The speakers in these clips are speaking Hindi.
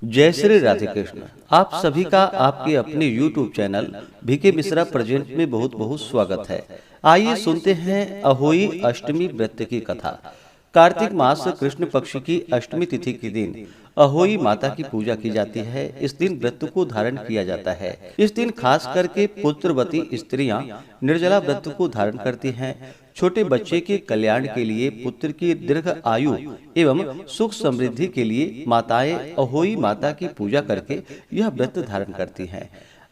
जय श्री राधे कृष्ण। आप सभी का आपके अपने YouTube channel B K Mishra present में बहुत बहुत स्वागत है। आइए सुनते हैं अहोई अष्टमी व्रत की कथा। कार्तिक मास कृष्ण पक्ष की अष्टमी तिथि के दिन अहोई माता की पूजा की जाती है। इस दिन व्रत को धारण किया जाता है। इस दिन खास करके पुत्रवती स्त्रियां निर्जला व्रत को धारण करती हैं। छोटे बच्चे के कल्याण के लिए, पुत्र की दीर्घ आयु एवं सुख समृद्धि के लिए माताएं अहोई माता की पूजा करके यह व्रत धारण करती हैं।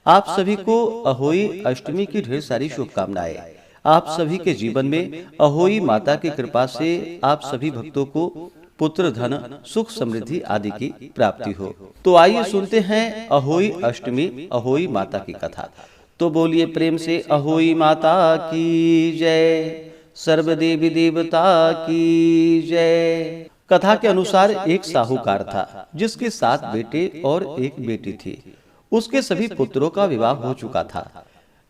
आप सभी को अहोई अष्टमी की ढेर सारी शुभकामनाएं। आप सभी के जीवन में अहोई माता की कृपा से आप सभी भक्तों को पुत्र, धन, सुख समृद्धि आदि की प्राप्ति हो। तो आइए सुनते हैं अहोई अष्टमी अहोई माता की कथा। तो बोलिए प्रेम से अहोई माता की जय, सर्वदेवी देवता की जय। कथा के अनुसार एक साहूकार था जिसके 7 बेटे और एक बेटी थी। उसके सभी पुत्रों का विवाह हो चुका था।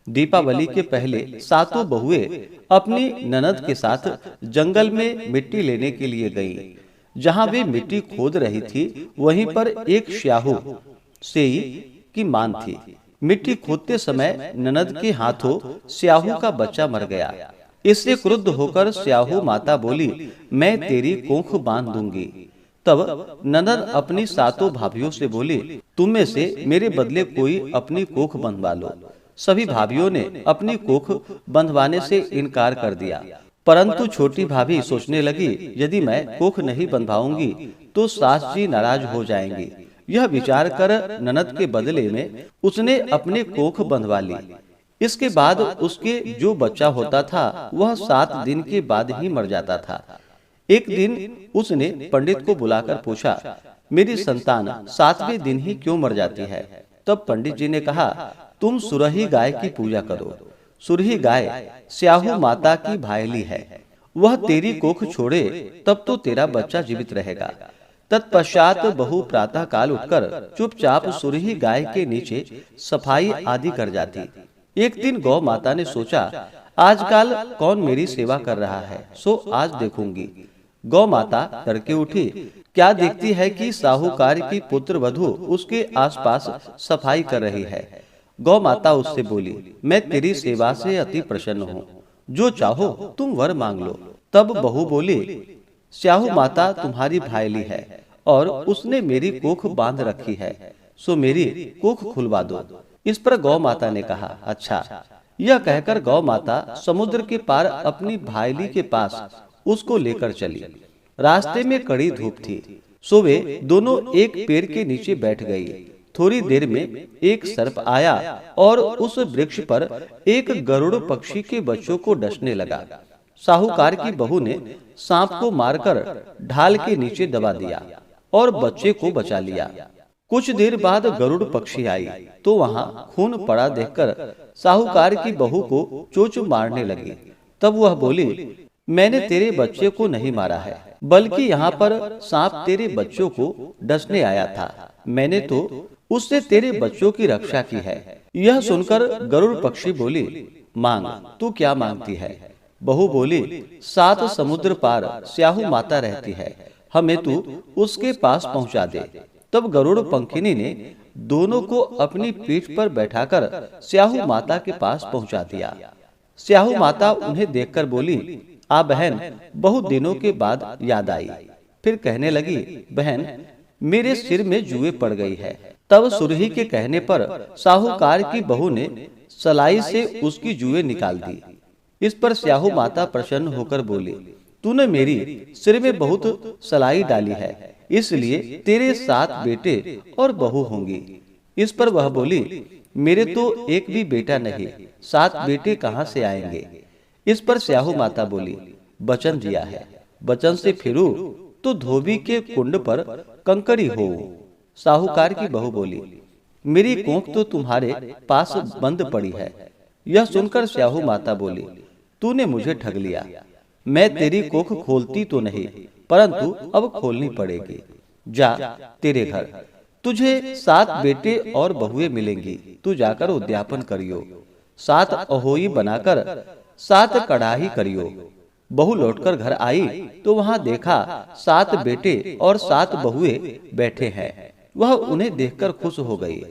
दीपावली के पहले 7 बहुएं अपनी ननद के साथ जंगल में मिट्टी लेने के लिए गईं। जहां वे मिट्टी खोद रही थी, वहीं पर एक स्याहू सेई की मान थी। मिट्टी खोदते समय ननद के हाथों स्याहू का बच्चा मर गया। इससे क्रुद्ध होकर स्याहू माता बोली, मैं तेरी कोख बांध दूंगी। तब ननद अपनी 7 भाभियों से बोली, तुम में से मेरे बदले कोई अपनी कोख बंधवा लो। सभी भाभियों ने अपनी कोख बंधवाने से इनकार कर दिया, परंतु छोटी भाभी सोचने लगी, यदि मैं कोख नहीं बंधवाऊंगी तो सास जी नाराज हो जाएंगी। यह विचार कर ननद के बदले में उसने अपने कोख बंधवा ली। इसके बाद उसके जो बच्चा होता था वह 7 दिन के बाद ही मर जाता था। एक दिन उसने पंडित को बुलाकर पूछा, मेरी संतान 7वें दिन ही क्यों मर जाती है? तब पंडित जी ने कहा, तुम सुरही गाय की पूजा करो। सुरही गाय स्याहू माता की भायली है। वह तेरी कोख छोड़े तब तो तेरा बच्चा जीवित रहेगा। तत्पश्चात बहू प्रातः काल उठकर चुपचाप सुरही गाय के नीचे सफाई आदि कर जाती। एक दिन गौ माता ने सोचा, आजकल कौन मेरी सेवा कर रहा है, सो आज देखूंगी। गौ माता तड़के उठी। क्या देखती है कि साहूकार की पुत्र वधू उसके आसपास सफाई कर रही है। गौ माता उससे बोली, मैं तेरी सेवा से अति प्रसन्न हूँ, जो चाहो तुम वर मांग लो। तब बहू बोली, स्याहू माता तुम्हारी भायली है और उसने मेरी कोख बांध रखी है, सो मेरी कोख खुलवा दो। इस पर गौ माता ने कहा, अच्छा। यह कहकर गौ माता समुद्र के पार अपनी भायली के पास उसको लेकर चली। रास्ते में कड़ी धूप थी, सो वे दोनों एक पेड़ के नीचे बैठ गई। थोड़ी देर में एक सर्प आया और उस वृक्ष पर एक गरुड़ पक्षी के बच्चों को डसने लगा। साहूकार की बहू ने सांप को मारकर ढाल के नीचे दबा दिया और बच्चे को बचा लिया। कुछ देर बाद गरुड़ पक्षी आई तो वहां खून पड़ा देखकर साहूकार की बहू को चोंच मारने लगी। तब वह बोली, मैंने तेरे बच्चे को नहीं मारा है, बल्कि यहाँ पर सांप तेरे बच्चों को डसने आया था। मैंने तो उससे तेरे बच्चों की रक्षा की है। यह सुनकर गरुड़ पक्षी बोली, मांग, तू क्या मांगती है? बहू बोली, 7 समुद्र पार स्याहू माता रहती है, हमें तू उसके पास पहुंचा दे। तब गरुड़ पंखिनी ने दोनों को अपनी पीठ पर बैठाकर स्याहू माता के पास पहुंचा दिया। स्याहू माता उन्हें देखकर बोली, आ बहन, बहुत दिनों के बाद याद आई। फिर कहने लगी, बहन, मेरे सिर में जुए पड़ गई है। तब सुरही के कहने पर साहूकार की बहू ने सलाई से उसकी जुए निकाल दी। इस पर स्याहू माता प्रसन्न होकर बोली, तूने मेरी सिर में बहुत सलाई डाली है, इसलिए तेरे 7 बेटे और बहू होंगी। इस पर वह बोली, मेरे तो एक भी बेटा नहीं, 7 बेटे कहाँ से आएंगे? इस पर स्याहू माता बोली, वचन दिया है, वचन से फिरू तो धोबी के कुंड पर कंकड़ी हो। साहूकार की बहू बोली, मेरी कोख तो तुम्हारे पास बंद पड़ी है। यह सुनकर स्याहू माता बोली, तूने मुझे ठग लिया। मैं तेरी कोख खोलती तो नहीं, परंतु अब खोलनी पड़ेगी। जा तेरे घर, तुझे 7 बेटे और बहुएं मिलेंगी। तू जाकर उद्यापन करियो। 7 अहोई बनाकर 7 कड़ाही करियो। बहू लौटकर घर आई तो वहां देखा 7 बेटे और 7 बहुएं बैठे हैं। वह उन्हें देखकर खुश हो गई।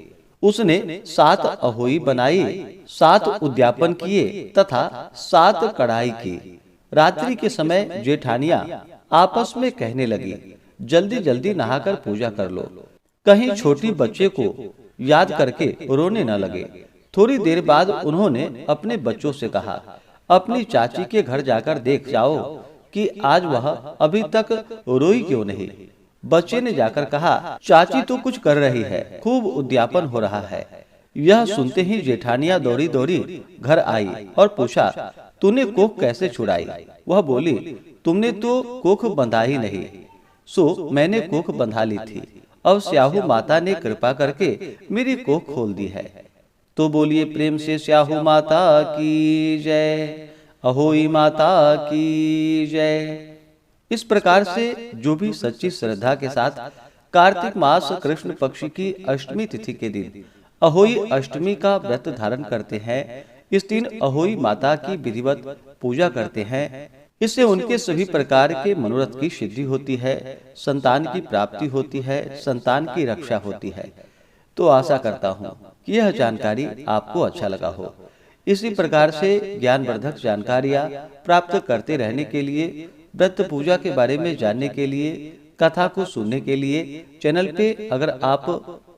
उसने 7 अहोई बनाई, 7 उद्यापन किए तथा 7 कढ़ाई की। रात्रि के समय जेठानियां आपस में कहने लगी, जल्दी जल्दी नहाकर पूजा कर लो, कहीं छोटी बच्चे को याद करके रोने न लगे। थोड़ी देर बाद उन्होंने अपने बच्चों से कहा, अपनी चाची के घर जाकर देख जाओ कि आज वह अभी तक रोई क्यों नहीं। बच्चे ने जाकर कहा, चाची तो कुछ कर रही है, खूब उद्यापन हो रहा है। यह सुनते ही जेठानियां दौड़ी दौड़ी घर आई और पूछा, तूने कोख कैसे छुड़ाई? वह बोली, तुमने तो कोख बंधा ही नहीं। सो मैंने कोख बंधा ली थी, अब स्याहू माता ने कृपा करके मेरी कोख खोल दी है। तो बोलिए प्रेम से स्याहू माता की जय, अहोई माता की जय। इस प्रकार से जो भी सच्ची श्रद्धा के साथ कार्तिक मास कृष्ण पक्ष की अष्टमी तिथि के दिन अहोई अष्टमी का व्रत धारण करते हैं, इस दिन अहोई माता की विधिवत पूजा करते हैं, इससे उनके सभी प्रकार के मनोरथ की सिद्धि होती है, संतान की प्राप्ति होती है, संतान की रक्षा होती है। तो आशा करता हूँ कि यह जानकारी आपको अच्छा लगा हो। इसी प्रकार से ज्ञानवर्धक जानकारियाँ प्राप्त करते रहने के लिए, व्रत पूजा के बारे में जानने के लिए, कथा को सुनने के लिए चैनल पे अगर आप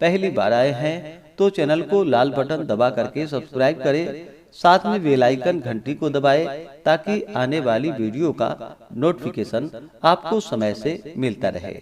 पहली बार आए हैं तो चैनल को लाल बटन दबा करके सब्सक्राइब करें, साथ में बेल आइकन घंटी को दबाएं ताकि आने वाली वीडियो का नोटिफिकेशन आपको समय से मिलता रहे।